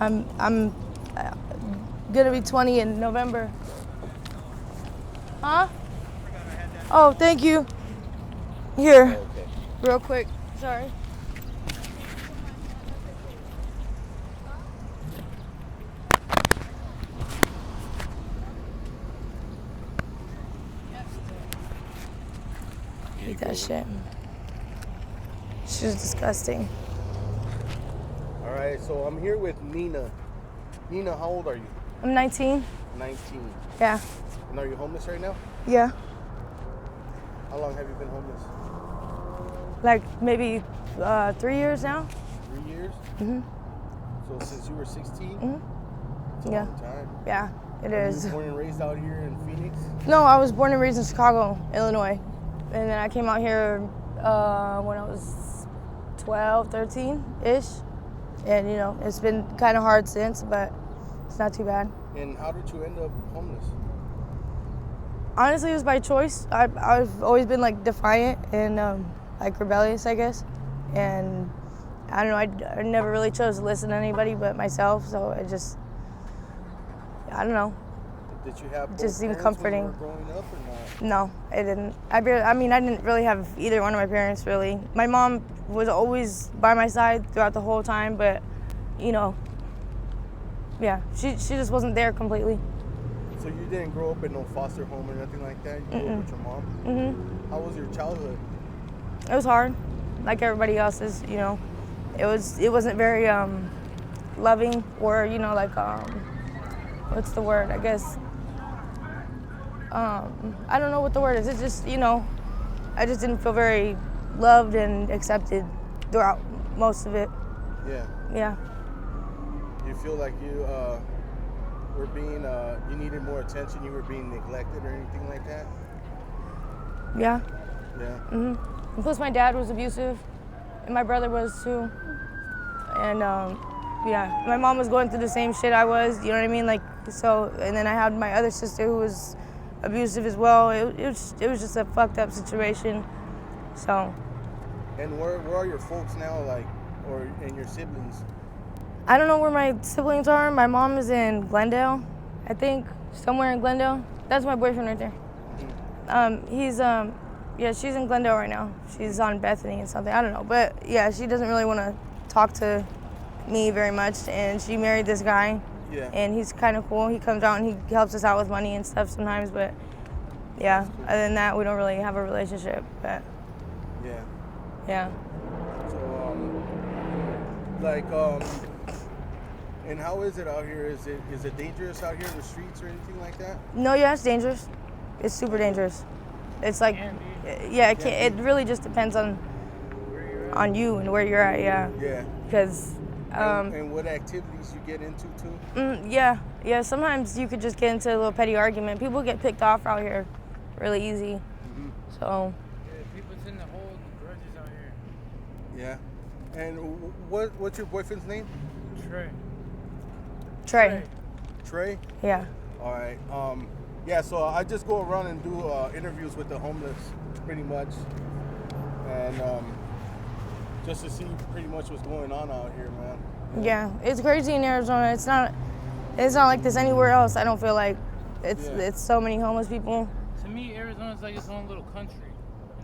I'm gonna be 20 in November. Huh? Oh, thank you. Here, Okay. real quick. Sorry. Hate that shit. She's disgusting. All right, so I'm here with Nina. Nina, how old are you? I'm 19. 19. Yeah. And are you homeless right now? Yeah. How long have you been homeless? Like maybe 3 years now. 3 years? Mhm. So since you were 16? Mhm. It's a Yeah. long time. Yeah, it Are is. you born and raised out here in Phoenix? No, I was born and raised in Chicago, Illinois. And then I came out here when I was 12, 13-ish. And, you know, it's been kind of hard since, but it's not too bad. And how did you end up homeless? Honestly, it was by choice. I've always been, like, defiant and, like, rebellious, I guess. And I don't know, I never really chose to listen to anybody but myself, so it just, I don't know. Did you have both Just seemed parents comforting. when you were growing up or not? No, I didn't. I didn't really have either one of my parents, really. My mom was always by my side throughout the whole time, but, you know, yeah, she just wasn't there completely. So you didn't grow up in no foster home or nothing like that? You grew up with your mom? Mm-hmm. How was your childhood? It was hard, like everybody else's, you know. It wasn't very loving, or, you know, like, what's the word, I guess. I don't know what the word is. It's just, you know, I just didn't feel very loved and accepted throughout most of it. Yeah. Yeah. You feel like you were being, you needed more attention, you were being neglected or anything like that? Yeah. Yeah. Mm-hmm. And plus my dad was abusive, and my brother was too. And yeah, my mom was going through the same shit I was, you know what I mean? Like, so, and then I had my other sister who was abusive as well. It was just a fucked up situation. So. And where are your folks now, like, and your siblings? I don't know where my siblings are. My mom is in Glendale, I think, somewhere in Glendale. That's my boyfriend right there. Mm-hmm. Yeah, she's in Glendale right now. She's on Bethany and something. I don't know, but yeah, she doesn't really want to talk to me very much, and she married this guy. Yeah. And he's kind of cool. He comes out and he helps us out with money and stuff sometimes, but yeah, cool. Other than that, we don't really have a relationship. But Yeah. yeah. So, and how is it out here? Is it dangerous out here in the streets or anything like that? No, yeah, it's dangerous. It's super dangerous. It's like, yeah, it really just depends on you and where you're at, yeah. Yeah. Because. And what activities you get into too? Yeah. Sometimes you could just get into a little petty argument. People get picked off out here really easy. Mm-hmm. So. Yeah, people tend to hold grudges out here. Yeah. And what's your boyfriend's name? Trey. Trey? Yeah. All right. Yeah, so I just go around and do interviews with the homeless pretty much. And just to see pretty much what's going on out here, man. Yeah, it's crazy in Arizona. It's not like this anywhere else. I don't feel like it's so many homeless people. To me, Arizona's like its own little country.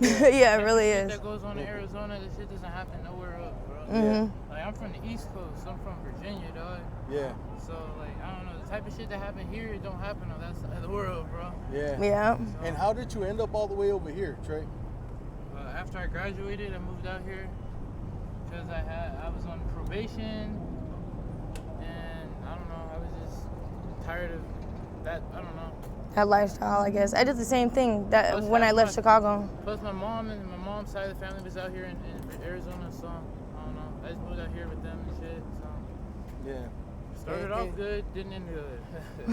Yeah, it really is. That goes on in Arizona, this shit doesn't happen nowhere else, bro. Mm-hmm. Like, I'm from the East Coast. I'm from Virginia, dog. Yeah. So, like, I don't know, the type of shit that happened here, it don't happen on that side of the world, bro. Yeah. Yeah. So, And how did you end up all the way over here, Trey? After I graduated, I moved out here because I was on probation, and I don't know, I was just tired of that. I don't know. That lifestyle, I guess. I did the same thing when I left Chicago. Plus, my mom's side of the family was out here in Arizona, so I don't know. I just moved out here with them and shit. So Yeah. started off good, didn't end good.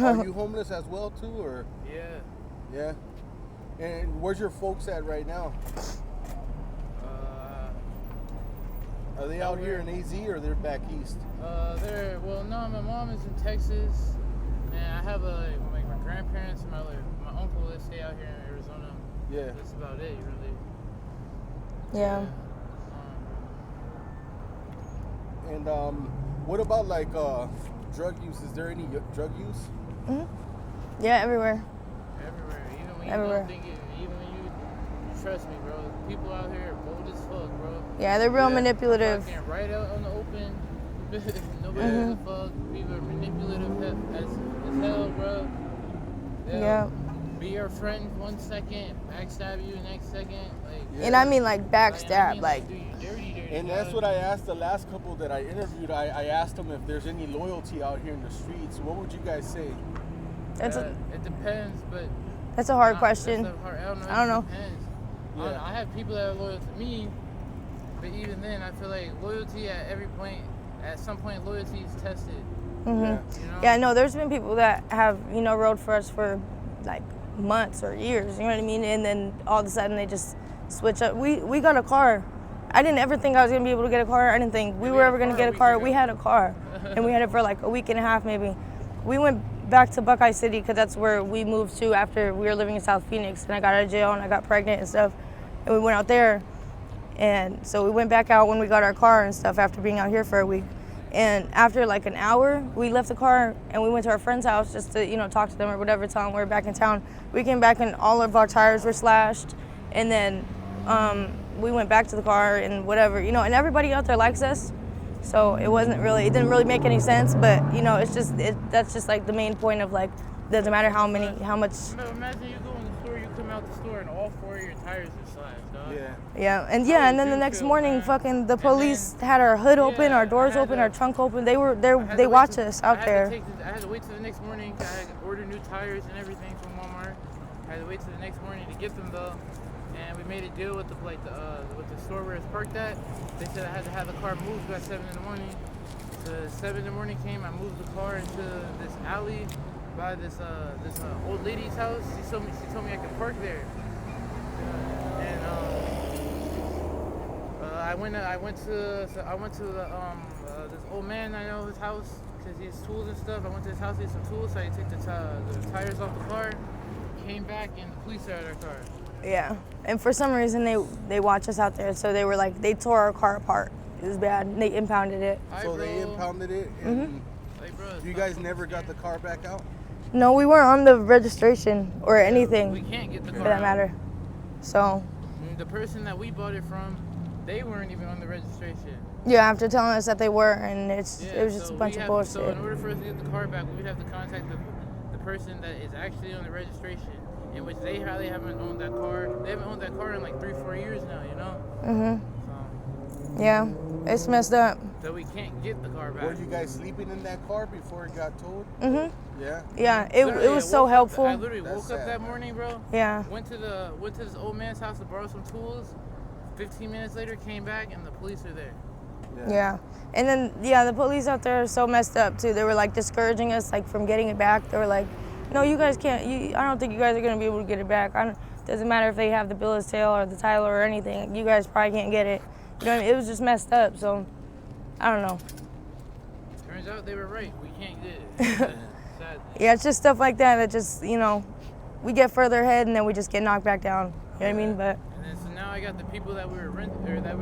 Are you homeless as well too, or? Yeah. Yeah. And where's your folks at right now? Are they out here in AZ or they're back east? No, my mom is in Texas, and I have my grandparents and my uncle that stay out here in Arizona. Yeah. That's about it, really. Yeah. And What about like drug use? Is there any drug use? Yeah, everywhere. Everywhere. Even when you Everywhere. don't think it, even when you trust me, bro. People out here are bold as fuck, bro. Yeah, they're real Yeah. manipulative. Fucking right out on the open. Nobody gives a fuck. People are manipulative as hell, bro. They'll Yeah. Be your friend 1 second, backstab you next second. Like, Yeah. And I mean like backstab, do you dirty. And that's what I asked the last couple that I interviewed. I asked them if there's any loyalty out here in the streets. What would you guys say? That's it depends, but that's a hard I question. don't know. It depends. Yeah. I have people that are loyal to me, but even then, I feel like loyalty at some point, loyalty is tested. Yeah. You know? Yeah, no, there's been people that have, rode for us for like months or years, you know what I mean? And then all of a sudden they just switch up. We got a car. I didn't ever think I was gonna be able to get a car. I didn't think we were ever gonna get a car. We had a car, and we had it for like a week and a half maybe. We went back to Buckeye City because that's where we moved to after we were living in South Phoenix, and I got out of jail and I got pregnant and stuff, and we went out there. And so we went back out when we got our car and stuff after being out here for a week. And after like an hour, we left the car and we went to our friend's house just to, talk to them or whatever, tell them we were back in town. We came back and all of our tires were slashed. And then we went back to the car and whatever, and everybody out there likes us. So it didn't really make any sense, but that's just like the main point of like, doesn't matter how much. No, imagine you go in the store, you come out the store, and all 4 of your tires are slashed, dog. Yeah. Yeah, and then the next morning, fucking the police had our hood open, our doors open, our trunk open. They watch us out there. I had to wait till the next morning. I had to order new tires and everything from Walmart. I had to wait till the next morning to get them though. And we made a deal with the store where it's parked at. They said I had to have the car moved by 7 in the morning. So 7 in the morning came, I moved the car into this alley by this old lady's house. She told me I could park there. And I went to this old man I know his house because he has tools and stuff. I went to his house, he had some tools, so I took the tires off the car. Came back and the police are at our car. Yeah, and for some reason they watch us out there, so they were like, they tore our car apart. It was bad. They impounded it. So they impounded it, and you guys never got the car back out? No, we weren't on the registration or anything. We can't get the car for that out. matter. So. The person that we bought it from, they weren't even on the registration. Yeah, after telling us that they were, and it was just a bunch of bullshit. So in order for us to get the car back, we'd have to contact the person that is actually on the registration, in which they haven't owned that car. They haven't owned that car in like 3-4 years now, So, yeah, it's messed up. So we can't get the car back. Were you guys sleeping in that car before it got towed? Yeah. Yeah, it was so helpful. I literally woke up that morning, bro. Yeah. Went to this old man's house to borrow some tools. 15 minutes later, came back and the police are there. Yeah. And then, the police out there are so messed up, too. They were, like, discouraging us, like, from getting it back. They were like, no, you guys can't. I don't think you guys are going to be able to get it back. Doesn't matter if they have the bill of sale or the title or anything. You guys probably can't get it. You know what I mean? It was just messed up, so I don't know. Turns out they were right. We can't get it. Sad. Yeah, it's just stuff like that just, we get further ahead and then we just get knocked back down. You know what I mean? But. And then so now I got the people that we were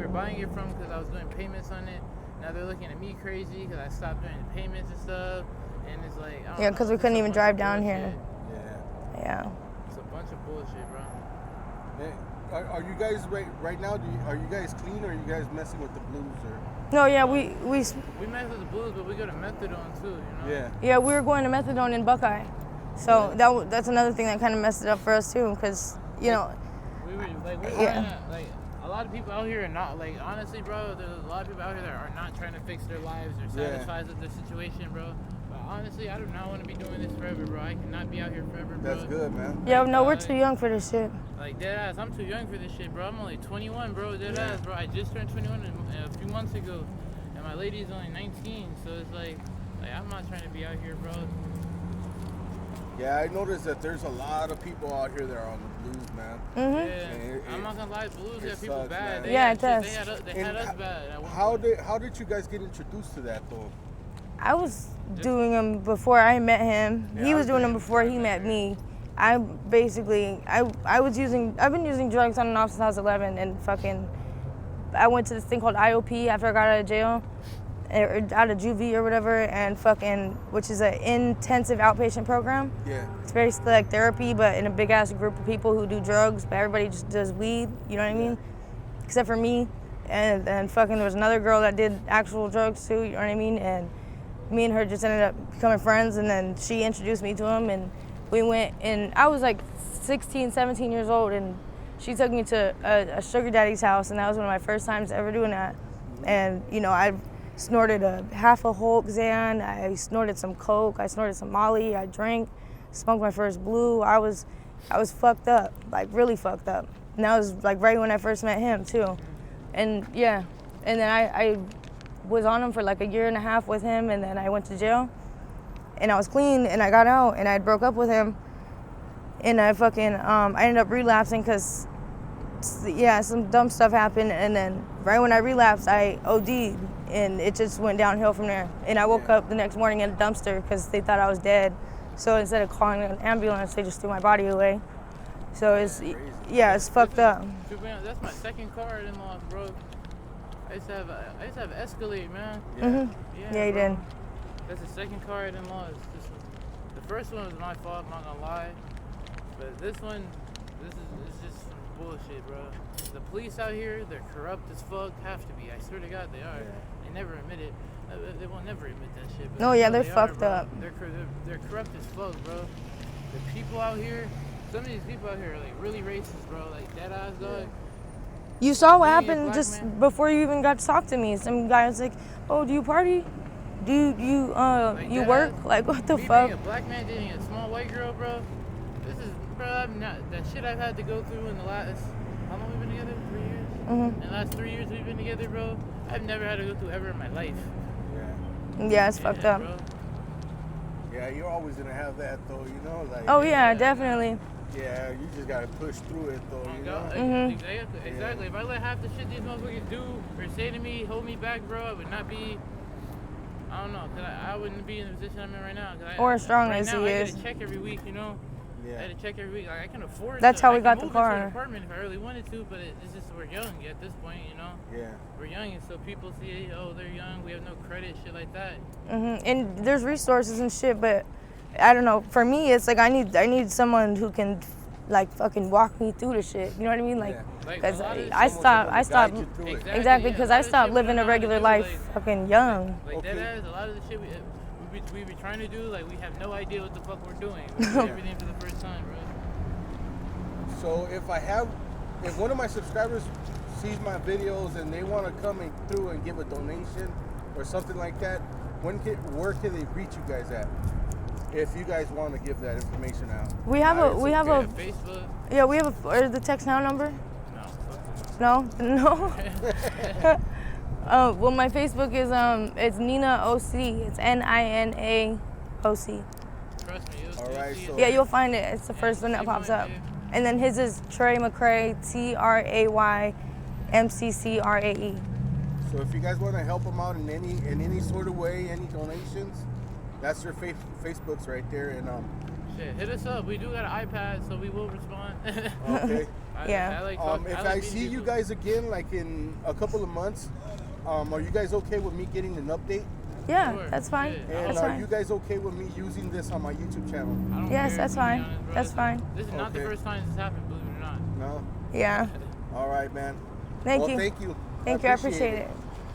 buying it from because I was doing payments on it. Now they're looking at me crazy because I stopped doing the payments and stuff. And it's like, I don't know, because we couldn't even drive down here. Yeah. It's a bunch of bullshit, bro. Hey, are you guys right now? Are you guys clean, or are you guys messing with the blues? Or? No, yeah, we mess with the blues, but we go to methadone too, Yeah. Yeah, we were going to methadone in Buckeye, so that's another thing that kind of messed it up for us too, because we're a lot of people out here are not, like, honestly, bro, there's a lot of people out here that are not trying to fix their lives or satisfied with their situation, bro. But honestly, I do not want to be doing this forever, bro. I cannot be out here forever, bro. That's good, man. Yeah, no, we're too young for this shit. Like, deadass, I'm too young for this shit, bro. I'm only 21, bro. Deadass, bro. I just turned 21 a few months ago, and my lady's only 19, so it's like I'm not trying to be out here, bro. Yeah, I noticed that there's a lot of people out here that are on the blues, man. Yeah, I'm not gonna lie, blues got people sucks, bad. man. Yeah, it does. They had us bad. How did you guys get introduced to that though? I was doing them before I met him. Yeah, He was doing them before he met me. I've been using drugs on and off since I was 11, and I went to this thing called IOP after I got out of jail. out of juvie or whatever, and fucking, which is an intensive outpatient program. Yeah. It's very like therapy, but in a big ass group of people who do drugs, but everybody just does weed. You know what I mean? Except for me, and fucking there was another girl that did actual drugs too. You know what I mean? And me and her just ended up becoming friends, and then she introduced me to him, and we went. And I was like 16, 17 years old, and she took me to a sugar daddy's house, and that was one of my first times ever doing that. And you know, I snorted half a Hulk Xan, I snorted some Coke, I snorted some Molly, I drank, smoked my first blue. I was fucked up, like really fucked up. And that was like right when I first met him too. And yeah, and then I was on him for like a year and a half with him, and then I went to jail. And I was clean, and I got out, and I broke up with him. And I fucking, I ended up relapsing because, yeah, some dumb stuff happened. And then right when I relapsed, I OD'd, and it just went downhill from there. And I woke up the next morning in a dumpster because they thought I was dead. So instead of calling an ambulance, they just threw my body away. So it's, yeah, it's fucked up. That's my second car I didn't lost, bro. I used to have Escalade, man. Yeah, you did. That's the second car I didn't lost. The first one was my fault, I'm not gonna lie. But this one, it's just some bullshit, bro. The police out here, they're corrupt as fuck. Have to be. I swear to God, they are. They never admit it. They will never admit that shit. But no, yeah, they're they fucked are, up. They're corrupt as fuck, bro. The people out here, some of these people out here are like really racist, bro. Like dead ass, dog. You saw what happened just before you even got to talk to me. Some guy was like, "Oh, do you party? Do you like you work? Ass, like what the me fuck?" Being a black man dating a small white girl, bro. Bro, that shit I've had to go through in the last, how long we been together? 3 years? Mm-hmm. In the last 3 years we've been together, bro, I've never had to go through ever in my life. Yeah, it's fucked up. Bro. Yeah, you're always gonna have that though, you know? Like, Oh yeah, definitely. Yeah, you just gotta push through it though, you know? Mm-hmm. Exactly. If I let half the shit these motherfuckers do or say to me, hold me back, bro, I would not be, I don't know, cause I wouldn't be in the position I'm in right now. Or as strong as now, he I is. get a check every week, you know? I had to check every week. Like, I can afford. That's how we I got can the move into car. an apartment if I really wanted to, but it's just we're young at this point, you know. Yeah. We're young, and so people see, oh, they're young. We have no credit, shit like that. Mm-hmm. And there's resources and shit, but I don't know. For me, it's like I need someone who can, like, fucking walk me through the shit. You know what I mean? Like, because I stopped. Exactly, because I stopped living a regular life, fucking young. Like that ass, a lot of the shit we be trying to do, like we have no idea what the fuck we're doing. We're doing everything for the first time, bro. So if one of my subscribers sees my videos and they want to come through and give a donation or something like that, where can they reach you guys at? If you guys want to give that information out. We have a Facebook. Yeah, we have or the text now number. No. Well, my Facebook is it's Nina OC. It's NINA OC. Trust me. All right. So yeah, you'll find it. It's the first one that pops up. And then his is Trey McCrae, TRAYMCCRAE. So if you guys want to help them out in any sort of way, any donations, that's their Facebooks right there. And shit, hit us up. We do got an iPad, so we will respond. Okay. Yeah. If I see you guys again, like in a couple of months, are you guys okay with me getting an update? Yeah, Sure. that's fine. Yeah. And That's are fine. you guys okay with me using this on my YouTube channel? I don't Yes, care, that's to be fine. honest, bro. That's fine. This is not the first time this has happened, believe it or not. No? Yeah. All right, man. Thank Well, you. thank you. Thank you. I appreciate it.